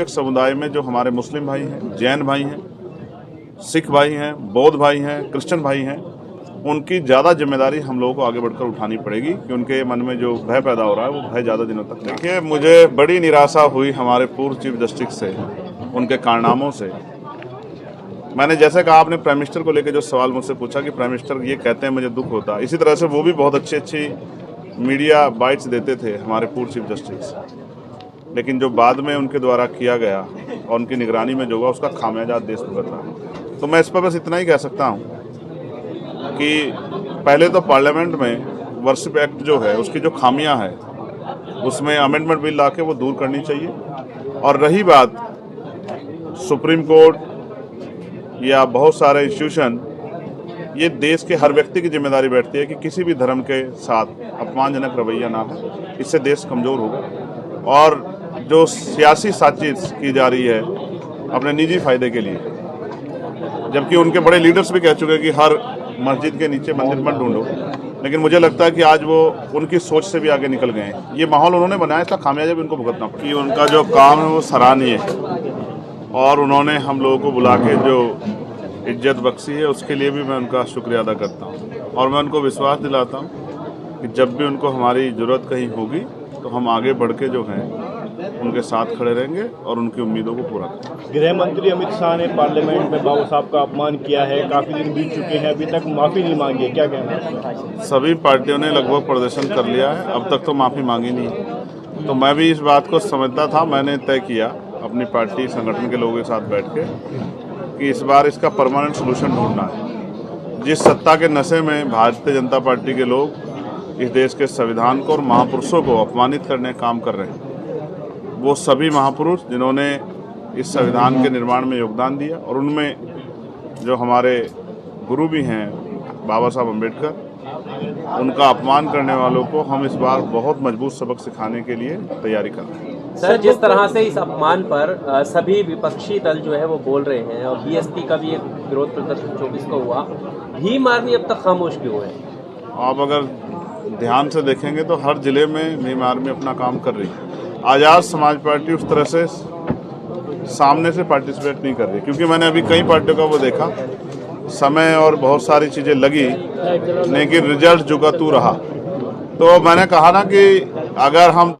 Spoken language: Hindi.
अल्पसंख्यक समुदाय में जो हमारे मुस्लिम भाई हैं, जैन भाई हैं, सिख भाई हैं, बौद्ध भाई हैं, क्रिश्चियन भाई हैं, उनकी ज़्यादा जिम्मेदारी हम लोगों को आगे बढ़कर उठानी पड़ेगी कि उनके मन में जो भय पैदा हो रहा है वो भय ज़्यादा दिनों तक। देखिए, मुझे बड़ी निराशा हुई हमारे पूर्व चीफ जस्टिस से, उनके कारनामों से। मैंने जैसे कहा, आपने प्राइम मिनिस्टर को लेकर जो सवाल मुझसे पूछा कि प्राइम मिनिस्टर ये कहते हैं मुझे दुख होता, इसी तरह से वो भी बहुत अच्छी अच्छी मीडिया बाइट्स देते थे हमारे पूर्व चीफ जस्टिस, लेकिन जो बाद में उनके द्वारा किया गया और उनकी निगरानी में जो हुआ उसका खामियाजा देश भुगत रहा। तो मैं इस पर बस इतना ही कह सकता हूँ कि पहले तो पार्लियामेंट में वर्शिप एक्ट जो है उसकी जो खामियां है उसमें अमेंडमेंट बिल ला के वो दूर करनी चाहिए। और रही बात सुप्रीम कोर्ट या बहुत सारे इंस्टीट्यूशन, ये देश के हर व्यक्ति की जिम्मेदारी बैठती है कि किसी भी धर्म के साथ अपमानजनक रवैया ना हो, इससे देश कमज़ोर होगा। और जो सियासी साजिश की जा रही है अपने निजी फायदे के लिए, जबकि उनके बड़े लीडर्स भी कह चुके हैं कि हर मस्जिद के नीचे मंदिर मत ढूंढो, लेकिन मुझे लगता है कि आज वो उनकी सोच से भी आगे निकल गए हैं। ये माहौल उन्होंने बनाया, इसका खामियाजा भी उनको भुगतना पड़ा। कि उनका जो काम है वो सराहनीय है और उन्होंने हम लोगों को बुला के जो इज्जत बख्शी है उसके लिए भी मैं उनका शुक्रिया अदा करता हूँ। और मैं उनको विश्वास दिलाता हूँ कि जब भी उनको हमारी ज़रूरत कहीं होगी तो हम आगे बढ़ के जो हैं उनके साथ खड़े रहेंगे और उनकी उम्मीदों को पूरा करेंगे। गृह मंत्री अमित शाह ने पार्लियामेंट में बाबू साहब का अपमान किया है, काफ़ी दिन बीत चुके हैं, अभी तक माफ़ी नहीं मांगी है, क्या कहना है? सभी पार्टियों ने लगभग प्रदर्शन कर लिया है, अब तक तो माफ़ी मांगी नहीं। तो मैं भी इस बात को समझता था, मैंने तय किया अपनी पार्टी संगठन के लोगों के साथ बैठ के कि इस बार इसका परमानेंट सोल्यूशन ढूंढना है। जिस सत्ता के नशे में भारतीय जनता पार्टी के लोग इस देश के संविधान को और महापुरुषों को अपमानित करने का काम कर रहे हैं, वो सभी महापुरुष जिन्होंने इस संविधान के निर्माण में योगदान दिया और उनमें जो हमारे गुरु भी हैं बाबा साहब अम्बेडकर, उनका अपमान करने वालों को हम इस बार बहुत मजबूत सबक सिखाने के लिए तैयारी कर रहे हैं। सर, जिस तरह से इस अपमान पर सभी विपक्षी दल जो है वो बोल रहे हैं और बीएसपी का भी एक विरोध प्रदर्शन 24 को हुआ, भीम आर्मी अब तक खामोश क्यों है? आप अगर ध्यान से देखेंगे तो हर जिले में भीम आर्मी अपना काम कर रही है। आज़ाद समाज पार्टी उस तरह से सामने से पार्टिसिपेट नहीं कर रही, क्योंकि मैंने अभी कई पार्टियों का वो देखा, समय और बहुत सारी चीज़ें लगी लेकिन रिजल्ट जुगतू रहा। तो मैंने कहा ना कि अगर हम